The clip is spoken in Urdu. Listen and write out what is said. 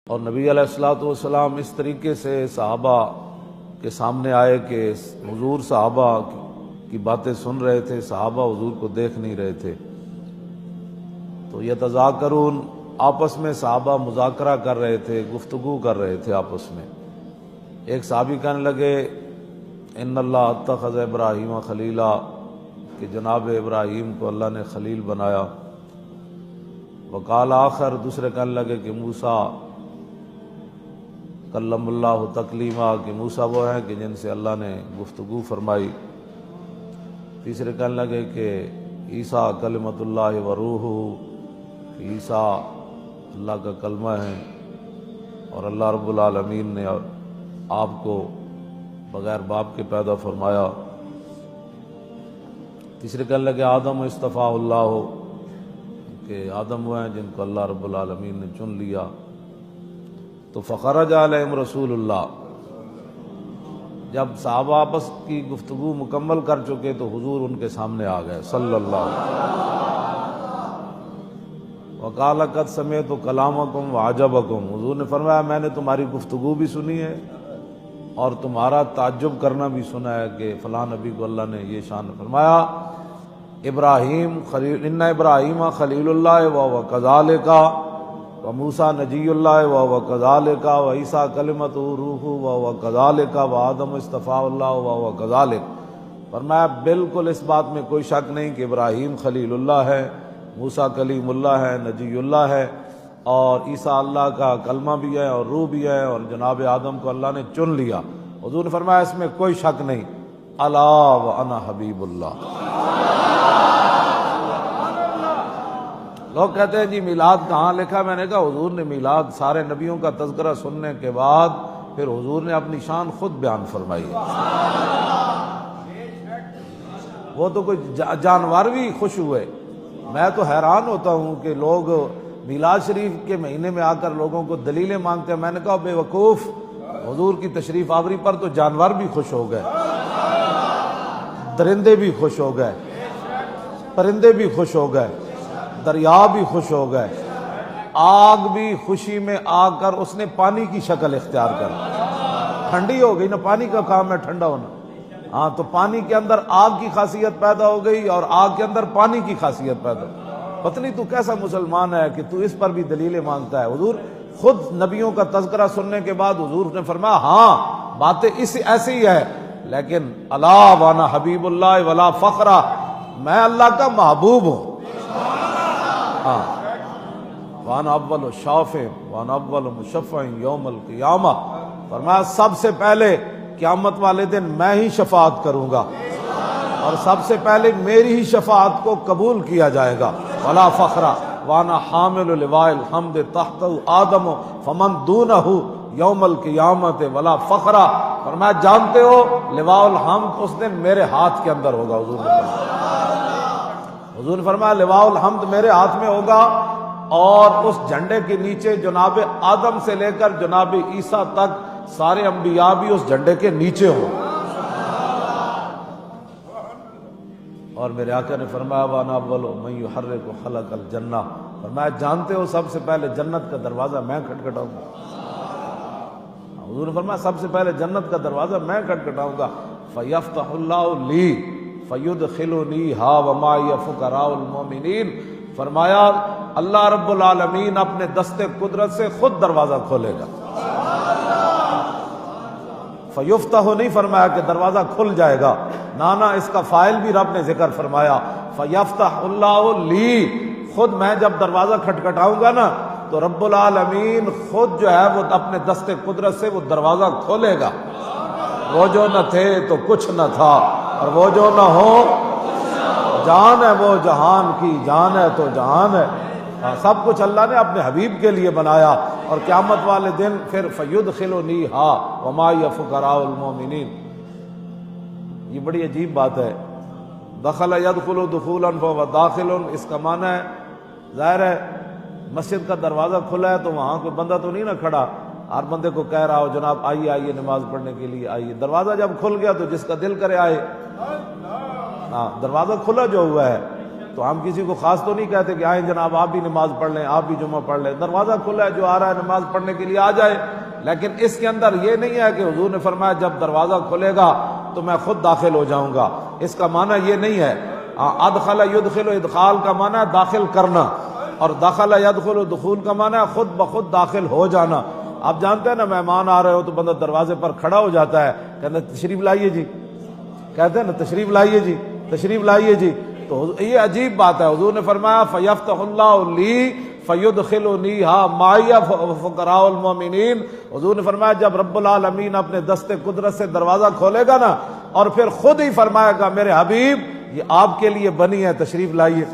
اور نبی علیہ الصلوۃ والسلام اس طریقے سے صحابہ کے سامنے آئے کہ حضور صحابہ کی باتیں سن رہے تھے، صحابہ حضور کو دیکھ نہیں رہے تھے۔ تو یتذاکرون، آپس میں صحابہ مذاکرہ کر رہے تھے، گفتگو کر رہے تھے آپس میں۔ ایک صحابی کہنے لگے ان اللہ اتخذ ابراہیم خلیلا، کہ جناب ابراہیم کو اللہ نے خلیل بنایا۔ وقال آخر، دوسرے کہنے لگے کہ موسیٰ کلم اللہ تکلیما، کہ موسیٰ وہ ہیں کہ جن سے اللہ نے گفتگو فرمائی۔ تیسرے کہنے لگے کہ عیسیٰ کلمۃ اللہ و روح، عیسیٰ اللہ کا کلمہ ہے اور اللہ رب العالمین نے آپ کو بغیر باپ کے پیدا فرمایا۔ تیسرے کہنے لگے آدم اصطفیٰ اللہ، کہ آدم وہ ہیں جن کو اللہ رب العالمین نے چن لیا۔ تو فخرج علیہم رسول اللہ، جب صحابہ آپس کی گفتگو مکمل کر چکے تو حضور ان کے سامنے آ گئے صلی اللہ علیہ وسلم۔ وقال قد سمعت کلامکم وعجبکم، حضور نے فرمایا میں نے تمہاری گفتگو بھی سنی ہے اور تمہارا تعجب کرنا بھی سنا ہے کہ فلاں نبی کو اللہ نے یہ شان فرمایا۔ ابراہیم خلیل، ان ابراہیم خلیل اللہ وهو كذلك وموسیٰ نجی اللہ وهو كذلك وعیسیٰ کلمۃ روح وهو كذلك وآدم اصطفیٰ اللہ وهو كذلك۔ فرمایا بالکل اس بات میں کوئی شک نہیں کہ ابراہیم خلیل اللہ ہے، موسیٰ کلیم اللہ ہے، نجی اللہ ہے، اور عیسیٰ اللہ کا کلمہ بھی ہے اور روح بھی ہے، اور جناب آدم کو اللہ نے چن لیا۔ حضور نے فرمایا اس میں کوئی شک نہیں، الا وانا حبیب اللہ۔ لوگ کہتے ہیں جی میلاد کہاں لکھا؟ میں نے کہا حضور نے میلاد سارے نبیوں کا تذکرہ سننے کے بعد پھر حضور نے اپنی شان خود بیان فرمائی ہے۔ وہ تو کوئی جانور بھی خوش ہوئے۔ میں تو حیران ہوتا ہوں کہ لوگ میلاد شریف کے مہینے میں آ کر لوگوں کو دلیلیں مانگتے ہیں۔ میں نے کہا بے وقوف، حضور کی تشریف آوری پر تو جانور بھی خوش ہو گئے، درندے بھی خوش ہو گئے، پرندے بھی خوش ہو گئے، دریا بھی خوش ہو گئے، آگ بھی خوشی میں آ کر اس نے پانی کی شکل اختیار کر، ٹھنڈی ہو گئی نا، پانی کا کام ہے ٹھنڈا ہونا۔ ہاں تو پانی کے اندر آگ کی خاصیت پیدا ہو گئی اور آگ کے اندر پانی کی خاصیت پیدا ہو گئی۔ پتہ نہیں تو کیسا مسلمان ہے کہ تو اس پر بھی دلیلیں مانگتا ہے۔ حضور خود نبیوں کا تذکرہ سننے کے بعد حضور نے فرمایا ہاں باتیں ایسی ہی ہے، لیکن الا وانا حبیب اللہ ولا فخرہ، میں اللہ کا محبوب ہوں۔ ہاں وانا اول الشافع وانا اول مشفع یوم القیامہ، فرمایا سب سے پہلے قیامت والے دن میں ہی شفاعت کروں گا اور سب سے پہلے میری ہی شفاعت کو قبول کیا جائے گا۔ ولا فخرہ وانا حامل لواء الحمد تحت آدم فمن دونہ یوم القیامت ولا فخرہ، فرمایا جانتے ہو لواء الحمد اس دن میرے ہاتھ کے اندر ہوگا۔ حضور نے فرمایا لواء الحمد میرے ہاتھ میں ہوگا، اور اس جھنڈے کے نیچے جناب آدم سے لے کر جناب عیسیٰ تک سارے انبیاء بھی اس جھنڈے کے نیچے ہوں۔ اور میرے آقا نے فرمایا وانا اول من یحرک خلق الجنہ، فرمایا جانتے ہو سب سے پہلے جنت کا دروازہ میں کھٹکھٹاؤں گا۔ حضور نے فرمایا سب سے پہلے جنت کا دروازہ میں کھٹکھٹاؤں گا۔ فیفتح اللہ لی فیدخلنی ہا ومعی فقراء المؤمنین، فرمایا اللہ رب العالمین اپنے دست قدرت سے خود دروازہ کھولے گا۔ فیفتح نہیں فرمایا کہ دروازہ کھل جائے گا، نانا اس کا فاعل بھی رب نے ذکر فرمایا، فیفتح اللہ لی، خود میں جب دروازہ کھٹکھٹاؤں گا نا تو رب العالمین خود جو ہے وہ اپنے دست قدرت سے وہ دروازہ کھولے گا۔ وہ جو نہ تھے تو کچھ نہ تھا، اور وہ جو نہ ہو جان ہے وہ جہان کی جان ہے تو جہان ہے۔ سب کچھ اللہ نے اپنے حبیب کے لیے بنایا، اور قیامت والے دن پھر فیدخلنی ہا ومعی فقراء المؤمنین۔ یہ بڑی عجیب بات ہے، دخل یدخل دخولا فهو داخل، اس کا معنی ہے ظاہر ہے مسجد کا دروازہ کھلا ہے تو وہاں کوئی بندہ تو نہیں نہ کھڑا، ہر بندے کو کہہ رہا ہو جناب آئیے آئیے نماز پڑھنے کے لیے آئیے۔ دروازہ جب کھل گیا تو جس کا دل کرے آئے۔ ہاں دروازہ کھلا جو ہوا ہے تو ہم کسی کو خاص تو نہیں کہتے کہ آئیں جناب آپ بھی نماز پڑھ لیں، آپ بھی جمعہ پڑھ لیں، دروازہ کھلا ہے، جو آ رہا ہے نماز پڑھنے کے لیے آ جائے۔ لیکن اس کے اندر یہ نہیں ہے کہ حضور نے فرمایا جب دروازہ کھلے گا تو میں خود داخل ہو جاؤں گا، اس کا معنی یہ نہیں ہے۔ ادخل یدخل، ادخال کا معنی ہے داخل کرنا، اور دخل یدخل دخول کا معنی ہے خود بخود داخل ہو جانا۔ آپ جانتے ہیں نا مہمان آ رہے ہو تو بندہ دروازے پر کھڑا ہو جاتا ہے، کہتے ہیں تشریف لائیے جی، کہتے ہیں نا تشریف لائیے جی، تشریف لائیے جی۔ تو یہ عجیب بات ہے، حضور نے فرمایا فَيَفْتَحُ اللَّهُ لِي فَيُدْخِلُنِيهَا مَعِيَ فُقَرَاءُ الْمُؤْمِنِينَ۔ حضور نے فرمایا جب رب العالمین اپنے دست قدرت سے دروازہ کھولے گا نا، اور پھر خود ہی فرمائے گا میرے حبیب یہ آپ کے لیے بنی ہے، تشریف لائیے۔